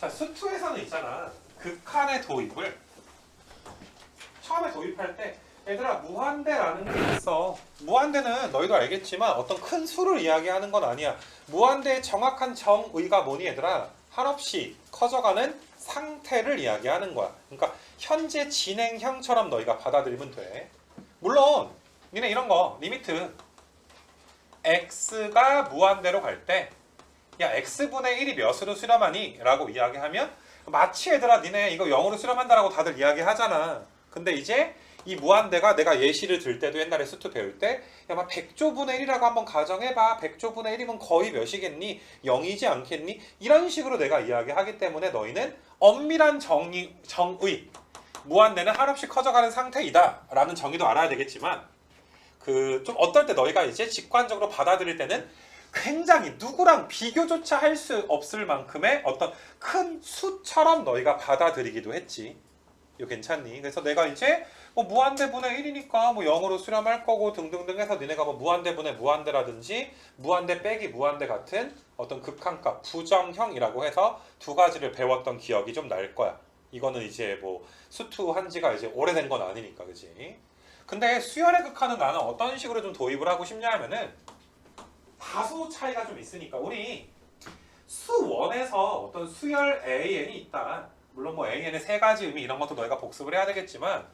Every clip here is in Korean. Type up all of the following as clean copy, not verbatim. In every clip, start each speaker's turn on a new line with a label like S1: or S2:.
S1: 자, 수투에서는 있잖아. 극한의 도입을 처음에 도입할 때 얘들아 무한대라는 게 있어. 무한대는 너희도 알겠지만 어떤 큰 수를 이야기하는 건 아니야. 무한대의 정확한 정의가 뭐니 얘들아? 한없이 커져가는 상태를 이야기하는 거야. 그러니까 현재 진행형처럼 너희가 받아들이면 돼. 물론 니네 이런 거 리미트 x가 무한대로 갈 때 야 x분의 1이 몇으로 수렴하니? 라고 이야기하면 마치 얘들아 니네 이거 0으로 수렴한다라고 다들 이야기하잖아. 근데 이제 이 무한대가 내가 예시를 들 때도 옛날에 수투 배울 때 야 막 100조분의 1이라고 한번 가정해봐. 100조분의 1이면 거의 몇이겠니? 0이지 않겠니? 이런 식으로 내가 이야기하기 때문에 너희는 엄밀한 정의 무한대는 한없이 커져가는 상태이다 라는 정의도 알아야 되겠지만 그 좀 어떨 때 너희가 이제 직관적으로 받아들일 때는 굉장히 누구랑 비교조차 할 수 없을 만큼의 어떤 큰 수처럼 너희가 받아들이기도 했지. 이거 괜찮니? 그래서 내가 이제 뭐 무한대분의 1이니까 뭐 0으로 수렴할 거고 등등등 해서 니네가 뭐 무한대분의 무한대라든지 무한대 빼기 무한대 같은 어떤 극한값 부정형이라고 해서 두 가지를 배웠던 기억이 좀 날 거야. 이거는 이제 뭐 수투 한 지가 이제 오래된 건 아니니까, 그지? 근데 수열의 극한은 나는 어떤 식으로 좀 도입을 하고 싶냐 하면은 다소 차이가 좀 있으니까 우리 수원에서 어떤 수열 AN이 있다. 물론 뭐 AN의 세 가지 의미 이런 것도 너희가 복습을 해야 되겠지만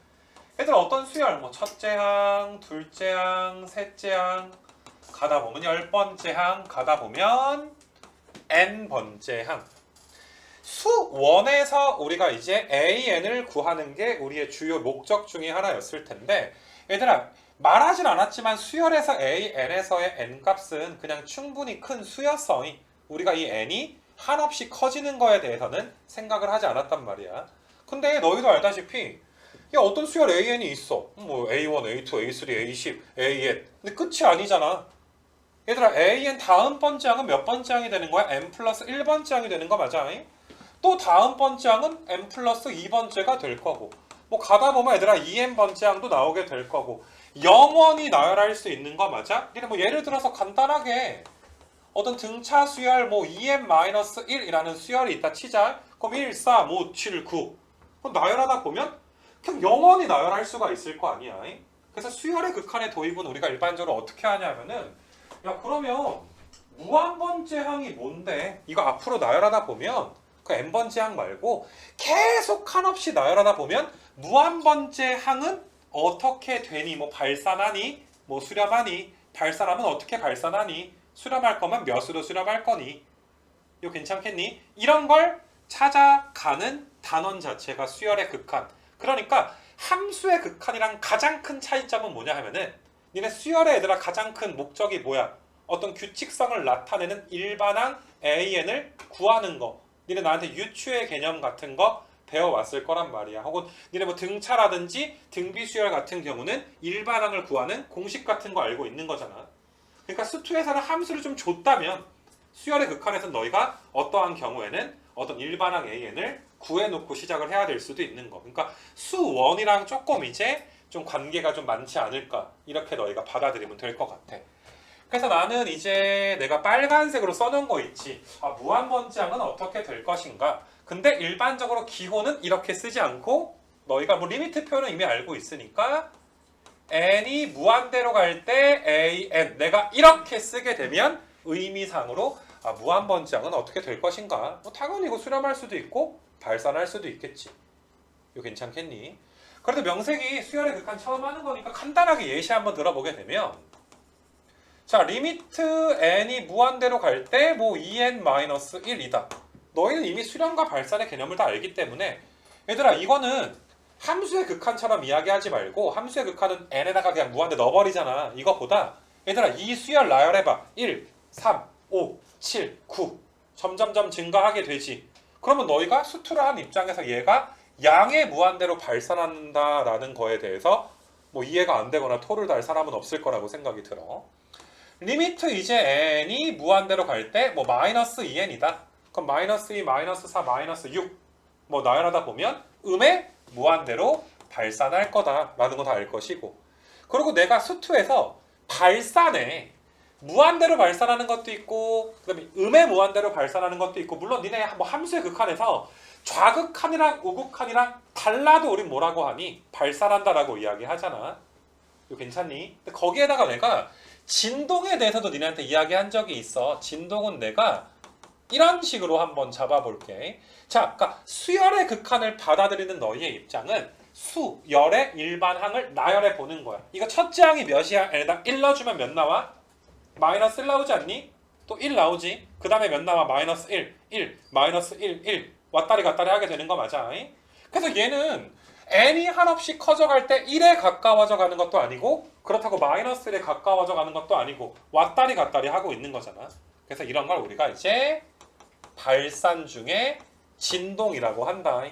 S1: 얘들아 어떤 수열 뭐 첫째 항, 둘째 항, 셋째 항 가다 보면 10번째 항 가다 보면 n번째 항 수원에서 우리가 이제 AN을 구하는 게 우리의 주요 목적 중에 하나였을 텐데 얘들아 말하진 않았지만 수열에서 AN에서의 n값은 그냥 충분히 큰 수였어이. 우리가 이 n이 한없이 커지는 거에 대해서는 생각을 하지 않았단 말이야. 근데 너희도 알다시피 야 어떤 수열 AN이 있어. 뭐 A1, A2, A3, A10, AN. 근데 끝이 아니잖아. 얘들아 AN 다음 번째 항은 몇 번째 항이 되는 거야? n 플러스 1번째 항이 되는 거 맞아? 또 다음 번째 항은 n 플러스 2번째가 될 거고 뭐 가다 보면 얘들아 2n 번째 항도 나오게 될 거고 영원히 나열할 수 있는 거 맞아? 뭐 예를 들어서 간단하게 어떤 등차 수열 뭐 2n-1이라는 수열이 있다 치자. 그럼 1, 4, 5, 7, 9 그럼 나열하다 보면 그냥 영원히 나열할 수가 있을 거 아니야. 그래서 수열의 극한의 도입은 우리가 일반적으로 어떻게 하냐면은 야 그러면 무한번째 항이 뭔데? 이거 앞으로 나열하다 보면 그 n번째 항 말고 계속 한없이 나열하다 보면 무한번째 항은 어떻게 되니? 뭐 발산하니? 뭐 수렴하니? 발산하면 어떻게 발산하니? 수렴할 거면 몇으로 수렴할 거니? 이거 괜찮겠니? 이런 걸 찾아가는 단원 자체가 수열의 극한. 그러니까 함수의 극한이랑 가장 큰 차이점은 뭐냐 하면은 니네 수열의 얘들아 가장 큰 목적이 뭐야? 어떤 규칙성을 나타내는 일반항 AN을 구하는 거. 니네 나한테 유추의 개념 같은 거 배워왔을 거란 말이야. 혹은 니네 뭐 등차라든지 등비수열 같은 경우는 일반항을 구하는 공식 같은 거 알고 있는 거잖아. 그러니까 수투에서는 함수를 좀 줬다면 수열의 극한에서 너희가 어떠한 경우에는 어떤 일반항 AN을 구해놓고 시작을 해야 될 수도 있는 거. 그러니까 수원이랑 조금 이제 좀 관계가 좀 많지 않을까 이렇게 너희가 받아들이면 될 것 같아. 그래서 나는 이제 내가 빨간색으로 써놓은 거 있지. 무한번째 항은 어떻게 될 것인가. 근데 일반적으로 기호는 이렇게 쓰지 않고 너희가 뭐 리미트 표현은 이미 알고 있으니까 n이 무한대로 갈 때 an 내가 이렇게 쓰게 되면 의미상으로 무한번째 항은 어떻게 될 것인가. 뭐 당연히 이거 수렴할 수도 있고 발산할 수도 있겠지. 이거 괜찮겠니? 그래도 명색이 수열의 극한 처음 하는 거니까 간단하게 예시 한번 들어보게 되면 자 리미트 n이 무한대로 갈 때 뭐 2n-1이다. 너희는 이미 수렴과 발산의 개념을 다 알기 때문에 얘들아 이거는 함수의 극한처럼 이야기하지 말고 함수의 극한은 n에다가 그냥 무한대 넣어버리잖아. 이거보다 얘들아 이 수열 나열해봐. 1, 3, 5, 7, 9 점점점 증가하게 되지. 그러면 너희가 수투를 한 입장에서 얘가 양의 무한대로 발산한다라는 거에 대해서 뭐 이해가 안 되거나 토를 달 사람은 없을 거라고 생각이 들어. 리미트 이제 n이 무한대로 갈 때 뭐 마이너스 2n이다. 그럼 마이너스 2, 마이너스 4, 마이너스 6 뭐 나열하다 보면 음의 무한대로 발산할 거다라는 거 다 알 것이고 그리고 내가 수투에서 발산에 무한대로 발산하는 것도 있고 그다음에 음의 무한대로 발산하는 것도 있고 물론 니네 뭐 함수의 극한에서 좌극한이랑 우극한이랑 달라도 우린 뭐라고 하니? 발산한다라고 이야기하잖아. 이거 괜찮니? 근데 거기에다가 내가 진동에 대해서도 니네한테 이야기한 적이 있어. 진동은 내가 이런 식으로 한번 잡아볼게. 자, 그러니까 수열의 극한을 받아들이는 너희의 입장은 수열의 일반항을 나열해 보는 거야. 이거 첫째 항이 몇이야? L에다 1 넣어주면 몇 나와? 마이너스 1 나오지 않니? 또 1 나오지. 그 다음에 몇 나와? 마이너스 1, 1, 마이너스 1, 1 왔다리 갔다리 하게 되는 거 맞아. 그래서 얘는 n이 한없이 커져갈 때 1에 가까워져 가는 것도 아니고 그렇다고 마이너스 1에 가까워져 가는 것도 아니고 왔다리 갔다리 하고 있는 거잖아. 그래서 이런 걸 우리가 이제 발산 중에 진동이라고 한다.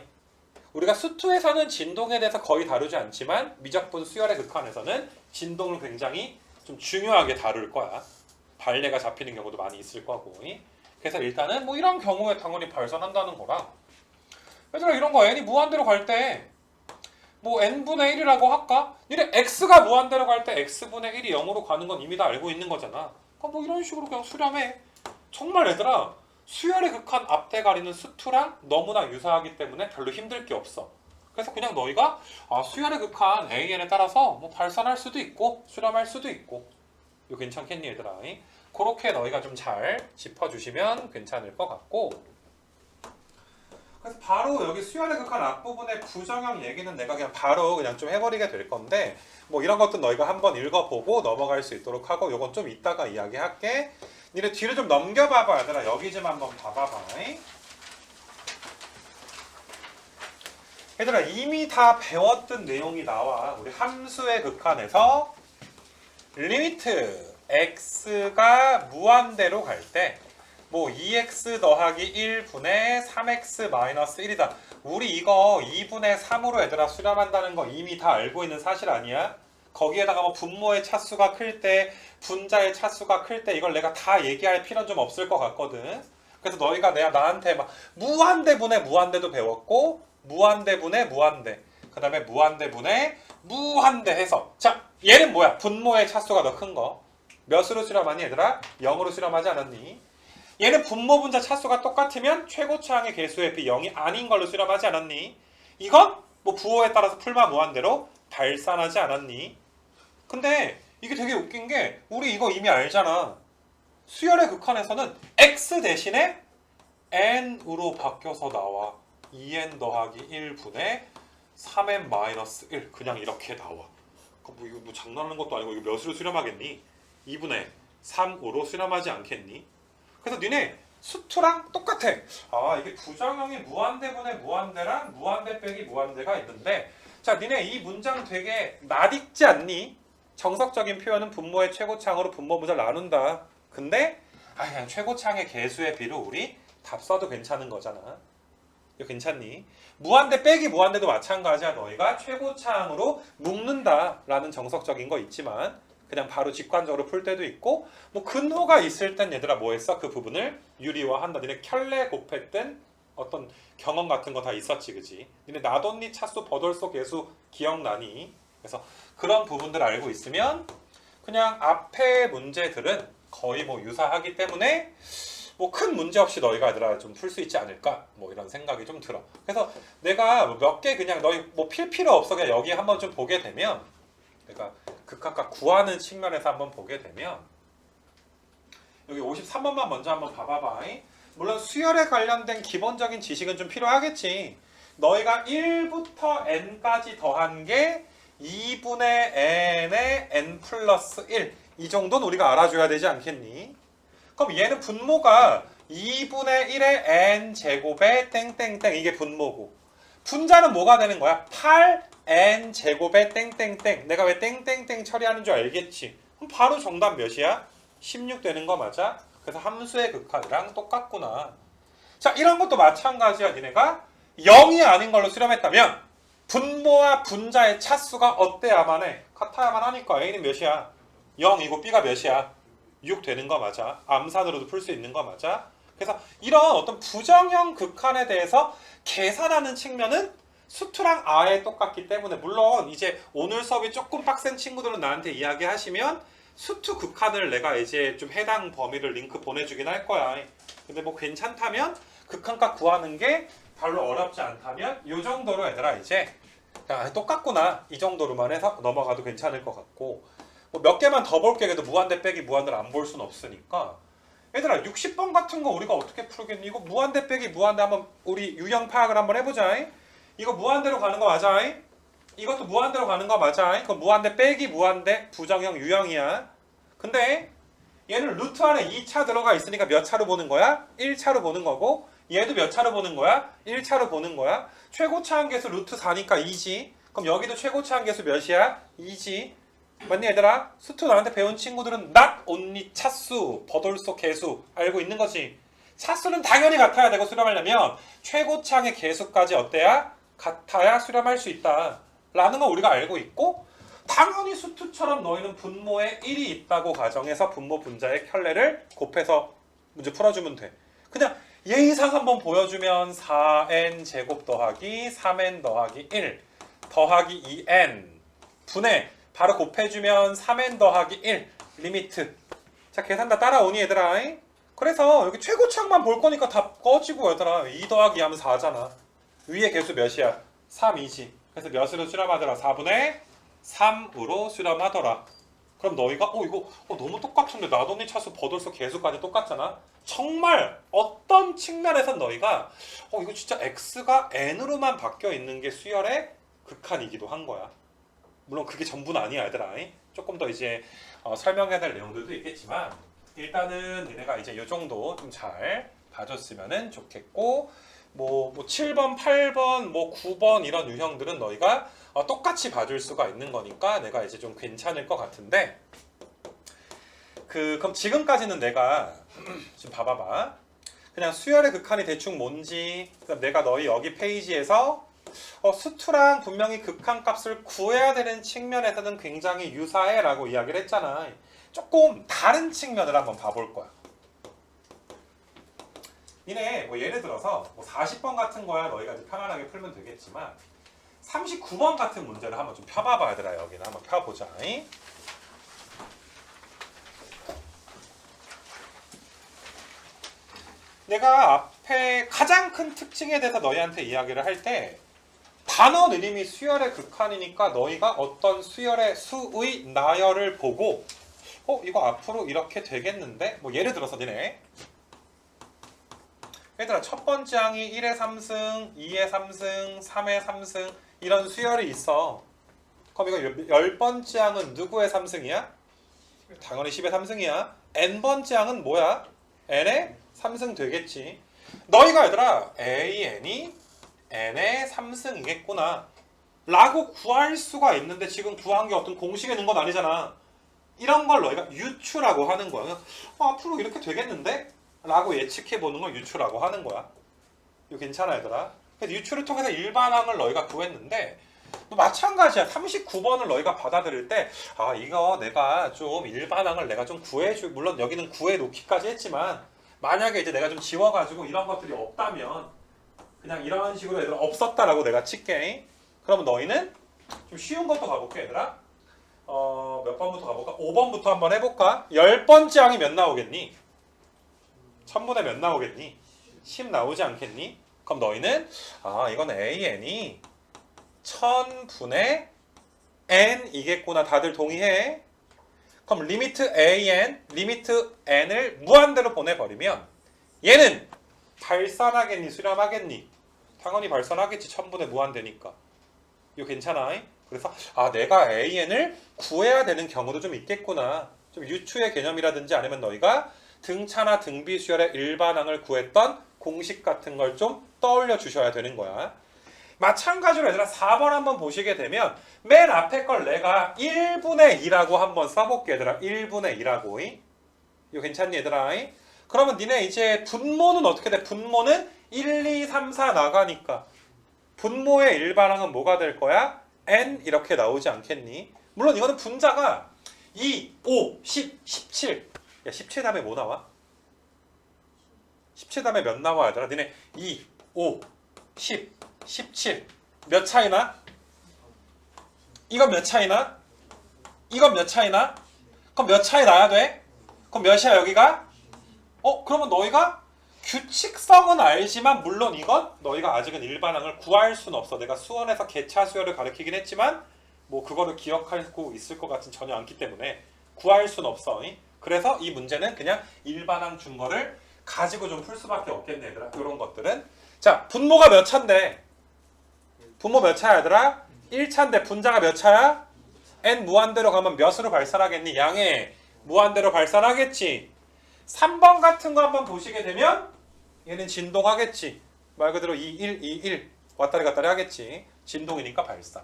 S1: 우리가 수투에서는 진동에 대해서 거의 다루지 않지만 미적분 수열의 극한에서는 진동을 굉장히 좀 중요하게 다룰 거야. 발레가 잡히는 경우도 많이 있을 거고. 그래서 일단은 뭐 이런 경우에 당연히 발산한다는 거라. 얘들아 이런 거 n이 무한대로 갈 때 뭐 n분의 1이라고 할까? 니네 x가 무한대로 갈 때 x분의 1이 0으로 가는 건 이미 다 알고 있는 거잖아. 그러니까 뭐 이런 식으로 그냥 수렴해. 정말 얘들아 수열의 극한 앞대 가리는 수투랑 너무나 유사하기 때문에 별로 힘들 게 없어. 그래서 그냥 너희가 수열의 극한 AN에 따라서 뭐 발산할 수도 있고 수렴할 수도 있고 이거 괜찮겠니 얘들아? 그렇게 너희가 좀 잘 짚어주시면 괜찮을 것 같고 그래서 바로 여기 수열의 극한 앞부분의 부정형 얘기는 내가 그냥 바로 그냥 좀 해버리게 될 건데 뭐 이런 것도 너희가 한번 읽어보고 넘어갈 수 있도록 하고 요건 좀 이따가 이야기할게. 니네 뒤를 좀 넘겨봐봐 얘들아. 여기 좀 한번 봐봐봐. 얘들아 이미 다 배웠던 내용이 나와. 우리 함수의 극한에서 리미트 x가 무한대로 갈 때 뭐 2x 더하기 1분의 3x 마이너스 1이다. 우리 이거 2분의 3으로 얘들아 수렴한다는 거 이미 다 알고 있는 사실 아니야? 거기에다가 뭐 분모의 차수가 클 때, 분자의 차수가 클 때 이걸 내가 다 얘기할 필요는 좀 없을 것 같거든. 그래서 너희가 나한테 막 무한대분의 무한대도 배웠고 무한대분의 무한대 그 다음에 무한대분의 무한대 해서 자 얘는 뭐야? 분모의 차수가 더 큰 거. 몇으로 수렴하니 얘들아? 0으로 수렴하지 않았니? 얘는 분모 분자 차수가 똑같으면 최고차항의 개수의 비 0이 아닌 걸로 수렴하지 않았니? 이건 뭐 부호에 따라서 풀마 무한대로 발산하지 않았니? 근데 이게 되게 웃긴 게 우리 이거 이미 알잖아. 수열의 극한에서는 x 대신에 n으로 바뀌어서 나와. 2n 더하기 1분의 3n 마이너스 1 그냥 이렇게 나와. 뭐 이거 뭐 장난하는 것도 아니고 이거 몇으로 수렴하겠니? 2분의 3으로 수렴하지 않겠니? 그래서 니네 수투랑 똑같아. 이게 부정형이 무한대분의 무한대랑 무한대 빼기 무한대가 있는데 자 니네 이 문장 되게 낯익지 않니? 정석적인 표현은 분모의 최고차항으로 분모 분자를 나눈다. 근데 그냥 최고차항의 개수의 비로 우리 답 써도 괜찮은 거잖아. 이거 괜찮니? 무한대 빼기 무한대도 마찬가지야. 너희가 최고차항으로 묶는다라는 정석적인 거 있지만 그냥 바로 직관적으로 풀 때도 있고 뭐 근호가 있을 땐 얘들아 뭐 했어? 그 부분을 유리화한다. 니네 켤레 곱했던 어떤 경험 같은 거 다 있었지 그지? 니네 나돈니 차수 버돌소 개수 기억나니? 그래서 그런 부분들 알고 있으면 그냥 앞에 문제들은 거의 뭐 유사하기 때문에 뭐 큰 문제 없이 너희가 얘들아 좀 풀 수 있지 않을까? 뭐 이런 생각이 좀 들어. 그래서 내가 몇 개 그냥 너희 뭐 필 필요 없어. 그냥 여기 한번 좀 보게 되면 내가 극한값 구하는 측면에서 한번 보게 되면 여기 53번만 먼저 한번 봐봐봐. 물론 수열에 관련된 기본적인 지식은 좀 필요하겠지. 너희가 1부터 n까지 더한 게 2분의 n의 n 플러스 1. 이 정도는 우리가 알아줘야 되지 않겠니? 그럼 얘는 분모가 2분의 1의 n 제곱의 땡땡땡 이게 분모고 분자는 뭐가 되는 거야? 8n 제곱의 땡땡땡. 내가 왜 땡땡땡 처리하는 줄 알겠지? 그럼 바로 정답 몇이야? 16 되는 거 맞아? 그래서 함수의 극한이랑 똑같구나. 자, 이런 것도 마찬가지야. 니네가 0이 아닌 걸로 수렴했다면 분모와 분자의 차수가 어때야만 해? 같아야만 하니까 A는 몇이야? 0이고 B가 몇이야? 6 되는 거 맞아? 암산으로도 풀 수 있는 거 맞아? 그래서 이런 어떤 부정형 극한에 대해서 계산하는 측면은 수투랑 아예 똑같기 때문에 물론 이제 오늘 수업이 조금 빡센 친구들은 나한테 이야기하시면 수투 극한을 내가 이제 좀 해당 범위를 링크 보내주긴 할 거야. 근데 뭐 괜찮다면 극한값 구하는 게 별로 어렵지 않다면 이 정도로 얘들아 이제 야, 똑같구나 이 정도로만 해서 넘어가도 괜찮을 것 같고 뭐 몇 개만 더 볼게. 그래도 무한대 빼기 무한대를 안 볼 수는 없으니까 얘들아 60번 같은 거 우리가 어떻게 풀겠니? 이거 무한대 빼기 무한대 한번 우리 유형 파악을 한번 해보자. 이거 무한대로 가는 거 맞아? 이것도 무한대로 가는 거 맞아? 이거 무한대 빼기 무한대 부정형 유형이야. 근데 얘는 루트 안에 2차 들어가 있으니까 몇 차로 보는 거야? 1차로 보는 거고 얘도 몇 차로 보는 거야? 1차로 보는 거야. 최고차 한계수 루트 4니까 2지. 그럼 여기도 최고차 한계수 몇이야? 2지. 맞니 얘들아? 수투 나한테 배운 친구들은 not only 차수, 버돌소 개수 알고 있는 거지. 차수는 당연히 같아야 되고 수렴하려면 최고차항의 개수까지 어때야? 같아야 수렴할 수 있다 라는 거 우리가 알고 있고 당연히 수투처럼 너희는 분모에 1이 있다고 가정해서 분모 분자의 켤레를 곱해서 문제 풀어주면 돼. 그냥 예의상 한번 보여주면 4n 제곱 더하기 3n 더하기 1 더하기 2n 분의 바로 곱해주면 3n 더하기 1 리미트. 자 계산 다 따라오니 얘들아? 그래서 여기 최고차항만 볼 거니까 다 꺼지고 얘들아 2 더하기 2 하면 4잖아. 위에 개수 몇이야? 3이지. 그래서 몇으로 수렴하더라? 4분의 3으로 수렴하더라. 그럼 너희가 이거 너무 똑같은데 나돈니 차수 버돌소 개수까지 똑같잖아. 정말 어떤 측면에선 너희가 이거 진짜 x가 n으로만 바뀌어 있는 게 수열의 극한이기도 한 거야. 물론 그게 전부는 아니야 얘들아. 조금 더 이제 설명해야 될 내용들도 있겠지만 일단은 얘네가 이제 이 정도 좀 잘 봐줬으면 좋겠고 뭐 7번, 8번, 뭐 9번 이런 유형들은 너희가 똑같이 봐줄 수가 있는 거니까 내가 이제 좀 괜찮을 것 같은데 그럼 지금까지는 내가 지금 봐봐봐. 그냥 수열의 극한이 대충 뭔지 그럼 내가 너희 여기 페이지에서 수투랑 분명히 극한값을 구해야 되는 측면에서는 굉장히 유사해 라고 이야기를 했잖아. 조금 다른 측면을 한번 봐볼 거야. 니네 뭐 예를 들어서 뭐 40번 같은 거야 너희가 이제 편안하게 풀면 되겠지만 39번 같은 문제를 한번 좀 펴봐봐 얘들아. 여기는 한번 펴보자. 내가 앞에 가장 큰 특징에 대해서 너희한테 이야기를 할 때 단어 느림이 수열의 극한이니까 너희가 어떤 수열의 수의 나열을 보고 이거 앞으로 이렇게 되겠는데? 뭐 예를 들어서 니네 얘들아 첫 번째 항이 1의 3승, 2의 3승, 3의 3승 이런 수열이 있어. 그럼 이거 10번째 항은 누구의 3승이야? 당연히 10의 3승이야. n번째 항은 뭐야? n의 3승 되겠지. 너희가 얘들아 AN이 n의 3승이겠구나 라고 구할 수가 있는데 지금 구한 게 어떤 공식에 있는 건 아니잖아. 이런 걸 너희가 유추라고 하는 거야. 앞으로 이렇게 되겠는데? 라고 예측해보는 걸 유추라고 하는 거야. 이거 괜찮아 얘들아? 그래서 유추를 통해서 일반항을 너희가 구했는데 마찬가지야. 39번을 너희가 받아들일 때 이거 내가 좀 일반항을 내가 좀 구해주 물론 여기는 구해놓기까지 했지만 만약에 이제 내가 좀 지워가지고 이런 것들이 없다면 그냥 이런 식으로 얘들아 없었다라고 내가 칠게. 그러면 너희는 좀 쉬운 것도 가볼게 얘들아. 몇 번부터 가볼까? 5번부터 한번 해볼까? 10번째 항이 몇 나오겠니? 1000분의 몇 나오겠니? 10 나오지 않겠니? 그럼 너희는 이건 AN이 1000분의 N이겠구나. 다들 동의해? 그럼 리미트 AN, 리미트 N을 무한대로 보내버리면 얘는 발산하겠니? 수렴하겠니? 당연히 발산하겠지. 1000분의 무한대니까. 이거 괜찮아? 그래서 내가 AN을 구해야 되는 경우도 좀 있겠구나. 좀 유추의 개념이라든지 아니면 너희가 등차나 등비 수열의 일반항을 구했던 공식 같은 걸 좀 떠올려 주셔야 되는 거야. 마찬가지로 얘들아 4번 한번 보시게 되면 맨 앞에 걸 내가 1분의 2라고 한번 써볼게 얘들아. 1분의 2라고. 이거 괜찮니 얘들아? 그러면 니네 이제 분모는 어떻게 돼? 분모는 1, 2, 3, 4 나가니까 분모의 일반항은 뭐가 될 거야? n 이렇게 나오지 않겠니? 물론 이거는 분자가 2, 5, 10, 17 야 17 다음에 뭐 나와? 17 다음에 몇 나와 얘들아? 니네 2, 5, 10, 17 몇 차이나? 이건 몇 차이나? 이건 몇 차이나? 그럼 몇 차이 나야 돼? 그럼 몇이야 여기가? 그러면 너희가 규칙성은 알지만 물론 이건 너희가 아직은 일반항을 구할 수는 없어. 내가 수원에서 개차 수열을 가르치긴 했지만 뭐 그거를 기억하고 있을 것 같진 전혀 않기 때문에 구할 수는 없어. 그래서 이 문제는 그냥 일반항 준 거를 가지고 좀 풀 수밖에 없겠네 얘들아. 이런 것들은. 자, 분모가 몇 차인데? 분모 몇 차야 얘들아? 1차인데 분자가 몇 차야? n 무한대로 가면 몇으로 발산하겠니? 양의 무한대로 발산하겠지. 3번 같은 거 한번 보시게 되면 얘는 진동하겠지. 말 그대로 2, 1, 2, 1 왔다리 갔다리 하겠지. 진동이니까 발산.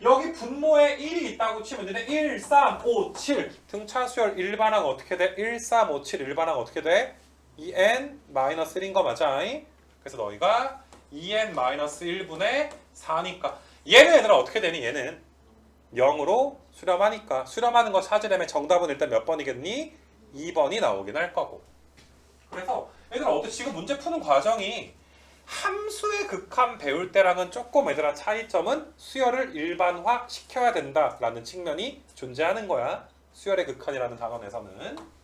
S1: 여기 분모에 1이 있다고 치면 되네. 1, 3, 5, 7 등차수열 일반항 어떻게 돼? 1, 3, 5, 7 일반항 어떻게 돼? 2n-1인 거 맞아. 그래서 너희가 2n-1분의 4니까 얘는 얘들아 어떻게 되니? 얘는 0으로 수렴하니까 수렴하는 거 찾으려면 정답은 일단 몇 번이겠니? 2번이 나오긴 할 거고. 그래서 얘들아 어때? 지금 문제 푸는 과정이 함수의 극한 배울 때랑은 조금 얘들아 차이점은 수열을 일반화 시켜야 된다라는 측면이 존재하는 거야. 수열의 극한이라는 단원에서는.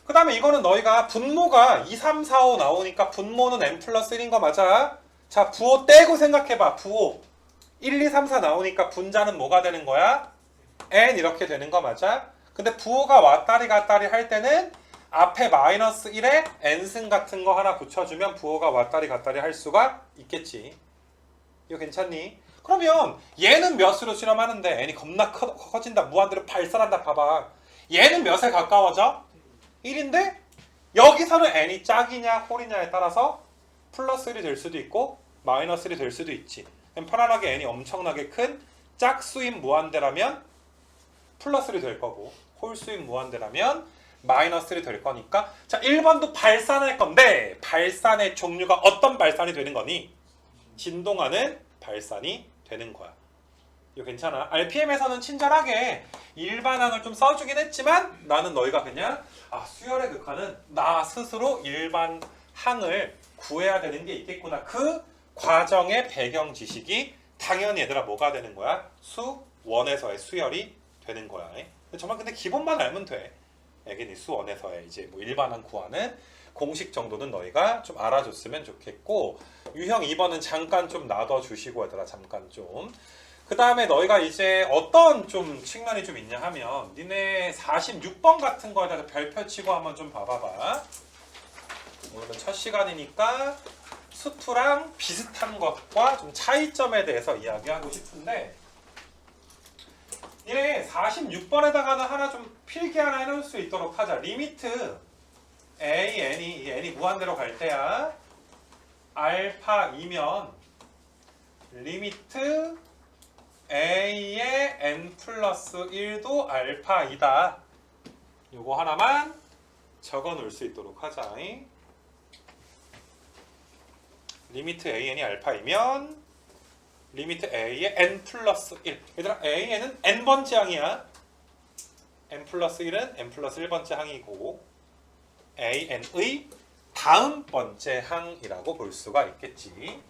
S1: 그 다음에 이거는 너희가 분모가 2, 3, 4, 5 나오니까 분모는 n 플러스 1인 거 맞아. 자, 부호 떼고 생각해봐. 부호 1, 2, 3, 4 나오니까 분자는 뭐가 되는 거야? n 이렇게 되는 거 맞아? 근데 부호가 왔다리 갔다리 할 때는 앞에 마이너스 1에 n승 같은 거 하나 붙여주면 부호가 왔다리 갔다리 할 수가 있겠지. 이거 괜찮니? 그러면 얘는 몇으로 실험하는데 n이 겁나 커진다. 무한대로 발산한다. 봐봐. 얘는 몇에 가까워져? 1인데 여기서는 n이 짝이냐 홀이냐에 따라서 플러스 1이 될 수도 있고 마이너스 1이 될 수도 있지. 편안하게 n이 엄청나게 큰 짝수인 무한대라면 플러스 1이 될 거고 홀수인 무한대라면 마이너스 1이 될 거니까. 자, 1번도 발산할 건데 발산의 종류가 어떤 발산이 되는 거니? 진동하는 발산이 되는 거야. 이거 괜찮아. RPM에서는 친절하게 일반항을 좀 써주긴 했지만 나는 너희가 그냥 수열의 극한은 나 스스로 일반항을 구해야 되는 게 있겠구나. 그 과정의 배경 지식이 당연히 얘들아 뭐가 되는 거야? 수1에서의 수열이 되는 거야. 정말 근데 기본만 알면 돼. 애견이 수1에서의 이제 뭐 일반항 구하는 공식 정도는 너희가 좀 알아줬으면 좋겠고, 유형 2번은 잠깐 좀 놔둬주시고 얘들아 잠깐 좀. 그 다음에 너희가 이제 어떤 좀 측면이 좀 있냐 하면 니네 46번 같은 거에다가 별표 치고 한번 좀 봐봐봐. 오늘은 첫 시간이니까 수투랑 비슷한 것과 좀 차이점에 대해서 이야기하고 싶은데, 니네 46번에다가는 하나 좀 필기 하나 해놓을 수 있도록 하자. 리미트 a, n이 무한대로 갈 때야 알파 2면 리미트 a의 n 플러스 1도 알파 2다. 요거 하나만 적어 놓을 수 있도록 하자. 리미트 an이 알파 2면 리미트 a의 n 플러스 1. 얘들아 a는 n번째 항이야. n 플러스 1은 n 플러스 1번째 항이고 an의 다음 번째 항이라고 볼 수가 있겠지.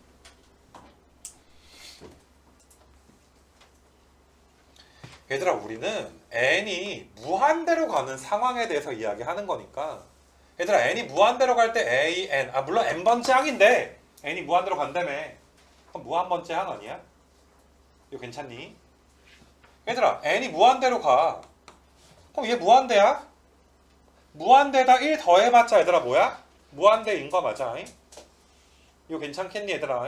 S1: 얘들아 우리는 n이 무한대로 가는 상황에 대해서 이야기하는 거니까, 얘들아 n이 무한대로 갈 때 a, n, 물론 n번째 항인데 n이 무한대로 간다며. 그럼 무한번째 항 아니야? 이거 괜찮니? 얘들아 n이 무한대로 가. 그럼 얘 무한대야? 무한대에다 1 더해봤자 얘들아 뭐야? 무한대인 거 맞아. 이거 괜찮겠니 얘들아?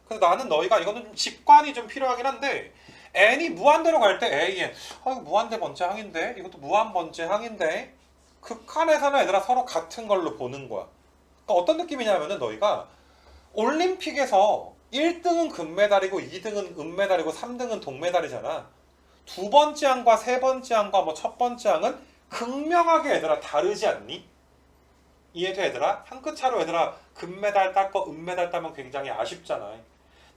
S1: 그래서 나는 너희가 이거는 좀 직관이 좀 필요하긴 한데, n이 무한대로 갈 때 an 이거 무한대 번째 항인데 이것도 무한번째 항인데 극한에서는 얘들아 서로 같은 걸로 보는 거야. 그러니까 어떤 느낌이냐면은 너희가 올림픽에서 1등은 금메달이고 2등은 은메달이고 3등은 동메달이잖아. 두 번째 항과 세 번째 항과 뭐 첫 번째 항은 극명하게 얘들아 다르지 않니? 이해돼 얘들아? 한 끗 차로 얘들아 금메달 땄고 은메달 따면 굉장히 아쉽잖아.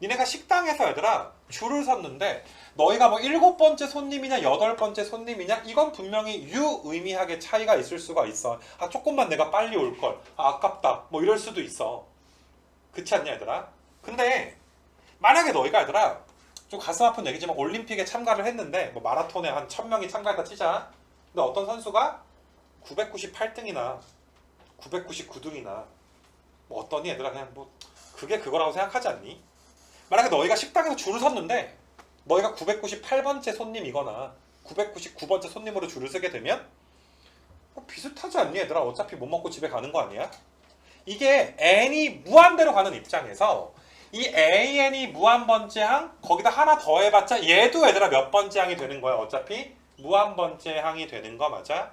S1: 니네가 식당에서 얘들아 줄을 섰는데 너희가 뭐 7번째 손님이냐 8번째 손님이냐 이건 분명히 유의미하게 차이가 있을 수가 있어. 조금만 내가 빨리 올걸, 아깝다 뭐 이럴 수도 있어. 그렇지 않냐 얘들아? 근데 만약에 너희가 얘들아 좀 가슴 아픈 얘기지만 올림픽에 참가를 했는데 뭐 마라톤에 한 1000명이 참가했다 치자. 근데 어떤 선수가 998등이나 999등이나 뭐 어떠니 얘들아 그냥 뭐 그게 그거라고 생각하지 않니? 만약에 너희가 식당에서 줄을 섰는데 너희가 998번째 손님이거나 999번째 손님으로 줄을 서게 되면 비슷하지 않니 얘들아? 어차피 못 먹고 집에 가는 거 아니야? 이게 n이 무한대로 가는 입장에서 이 an이 무한번째 항 거기다 하나 더 해봤자 얘도 얘들아 몇 번째 항이 되는 거야. 어차피 무한번째 항이 되는 거 맞아?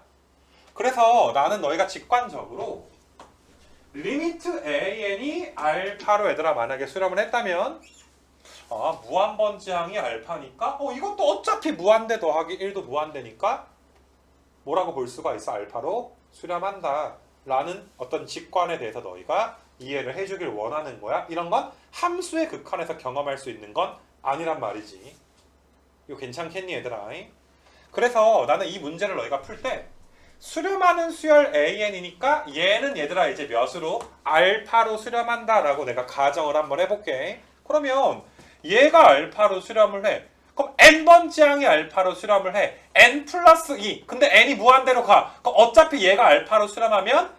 S1: 그래서 나는 너희가 직관적으로 리미트 an이 알파로 얘들아 만약에 수렴을 했다면 무한번째 항이 알파니까 이것도 어차피 무한대 더하기 1도 무한대니까 뭐라고 볼 수가 있어? 알파로 수렴한다 라는 어떤 직관에 대해서 너희가 이해를 해주길 원하는 거야. 이런 건 함수의 극한에서 경험할 수 있는 건 아니란 말이지. 이거 괜찮겠니 얘들아? 그래서 나는 이 문제를 너희가 풀 때 수렴하는 수열 an이니까 얘는 얘들아 이제 몇으로? 알파로 수렴한다 라고 내가 가정을 한번 해볼게. 그러면 얘가 알파로 수렴을 해. 그럼 n번째 항이 알파로 수렴을 해. n 플러스 2. 근데 n이 무한대로 가. 그럼 어차피 얘가 알파로 수렴하면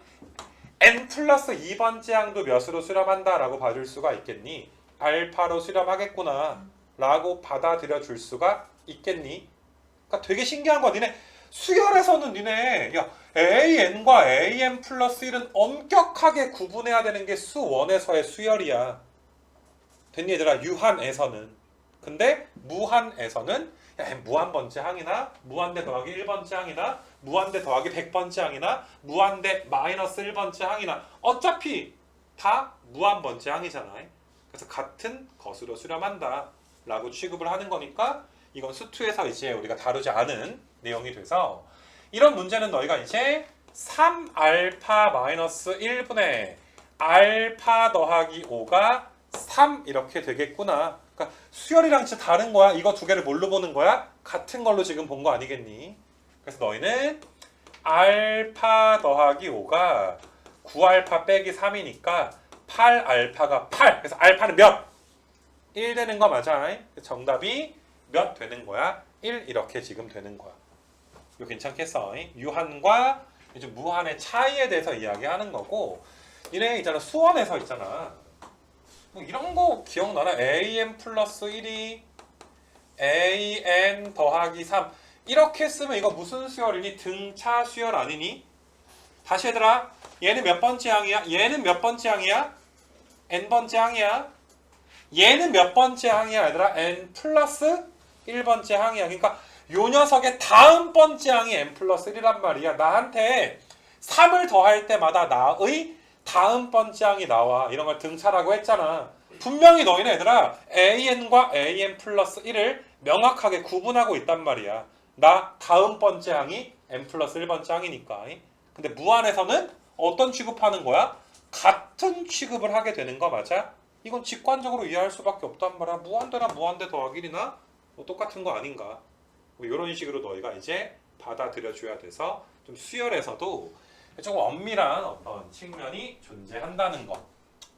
S1: n 플러스 2번째 항도 몇으로 수렴한다 라고 봐줄 수가 있겠니? 알파로 수렴하겠구나 라고 받아들여 줄 수가 있겠니? 그러니까 되게 신기한 거 니네 수열에서는 니네 AN과 AN 플러스 1은 엄격하게 구분해야 되는 게 수1에서의 수열이야. 됐니 얘들아? 유한에서는. 근데 무한에서는 무한번째 항이나 무한대 더하기 1번째 항이나 무한대 더하기 100번째 항이나 무한대 마이너스 1번째 항이나 어차피 다 무한번째 항이잖아. 그래서 같은 것으로 수렴한다 라고 취급을 하는 거니까 이건 수2에서 이제 우리가 다루지 않은 내용이 돼서 이런 문제는 너희가 이제 3알파 마이너스 1분의 알파 더하기 5가 3 이렇게 되겠구나. 그러니까 수열이랑 진짜 다른 거야. 이거 두 개를 뭘로 보는 거야? 같은 걸로 지금 본 거 아니겠니? 그래서 너희는 알파 더하기 5가 9알파 빼기 3이니까 8알파가 8. 그래서 알파는 몇? 1 되는 거 맞아. 정답이 몇 되는 거야? 1 이렇게 지금 되는 거야. 이거 괜찮겠어? 유한과 이제 무한의 차이에 대해서 이야기하는 거고 이래 있잖아. 수원에서 있잖아. 뭐 이런 거 기억나나? AN 플러스 1이 AN 더하기 3 이렇게 쓰면 이거 무슨 수열이니? 등차 수열 아니니? 다시 얘들아 얘는 몇 번째 항이야? 얘는 몇 번째 항이야? N번째 항이야? 얘는 몇 번째 항이야 얘들아? N 플러스 1번째 항이야. 그러니까 요 녀석의 다음 번째 항이 N 플러스 1이란 말이야. 나한테 3을 더할 때마다 나의 다음 번째 항이 나와. 이런 걸 등차라고 했잖아. 분명히 너희는 얘들아 AN과 AN 플러스 1을 명확하게 구분하고 있단 말이야. 나 다음 번째 항이 N 플러스 1번째 항이니까. 근데 무한에서는 어떤 취급하는 거야? 같은 취급을 하게 되는 거 맞아? 이건 직관적으로 이해할 수밖에 없단 말이야. 무한대나 무한대 더하기 1이나 뭐 똑같은 거 아닌가? 뭐 이런 식으로 너희가 이제 받아들여 줘야 돼서 좀 수열에서도 조금 엄밀한 어떤 측면이 존재한다는 것,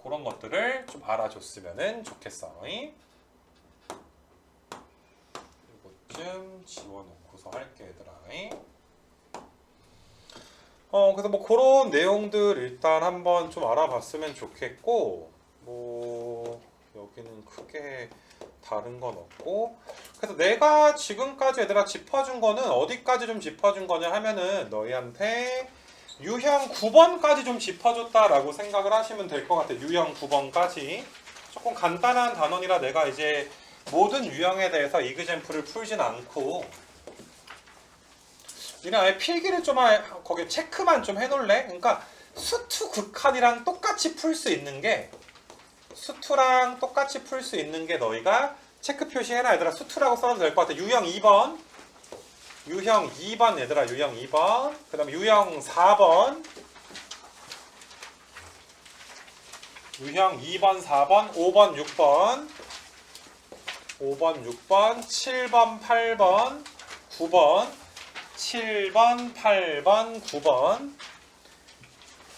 S1: 그런 것들을 좀 알아줬으면 좋겠어. 이것좀 지워놓고서 할게 얘들아. 그래서 뭐 그런 내용들 일단 한번 좀 알아봤으면 좋겠고, 뭐 여기는 크게 다른 건 없고, 그래서 내가 지금까지 얘들아 짚어준 거는 어디까지 좀 짚어준 거냐 하면은 너희한테 유형 9번까지 좀 짚어줬다라고 생각을 하시면 될 것 같아요. 유형 9번까지 조금 간단한 단원이라 내가 이제 모든 유형에 대해서 이그젬플을 풀진 않고 니네 아예 필기를 좀 거기 체크만 좀 해놓을래? 그러니까 수투 극한이랑 똑같이 풀 수 있는 게 수투랑 똑같이 풀 수 있는 게 너희가 체크 표시해놔. 얘들아 수투라고 써도 될 것 같아. 유형 2번 유형 2번 얘들아 유형 2번 그 다음에 유형 4번 유형 2번 4번 5번 6번 5번 6번 7번 8번 9번 7번 8번 9번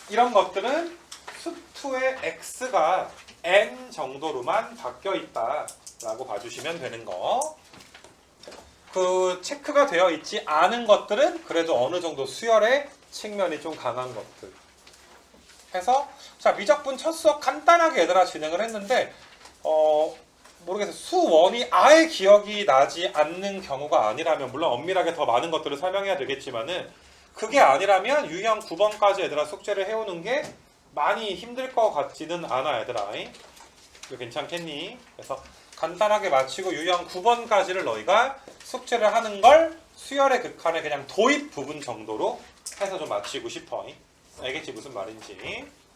S1: 이런 것들은 수투의 x가 n 정도로만 바뀌어 있다. 라고 봐주시면 되는 거. 그 체크가 되어 있지 않은 것들은 그래도 어느 정도 수열의 측면이 좀 강한 것들 해서 자 미적분 첫 수업 간단하게 얘들아 진행을 했는데 모르겠어요. 수원이 아예 기억이 나지 않는 경우가 아니라면 물론 엄밀하게 더 많은 것들을 설명해야 되겠지만은 그게 아니라면 유형 9번까지 얘들아 숙제를 해오는 게 많이 힘들 것 같지는 않아 얘들아. 이거 괜찮겠니? 그래서 간단하게 마치고 유형 9번까지를 너희가 숙제를 하는 걸 수열의 극한의 그냥 도입 부분 정도로 해서 좀 마치고 싶어. 알겠지 무슨 말인지?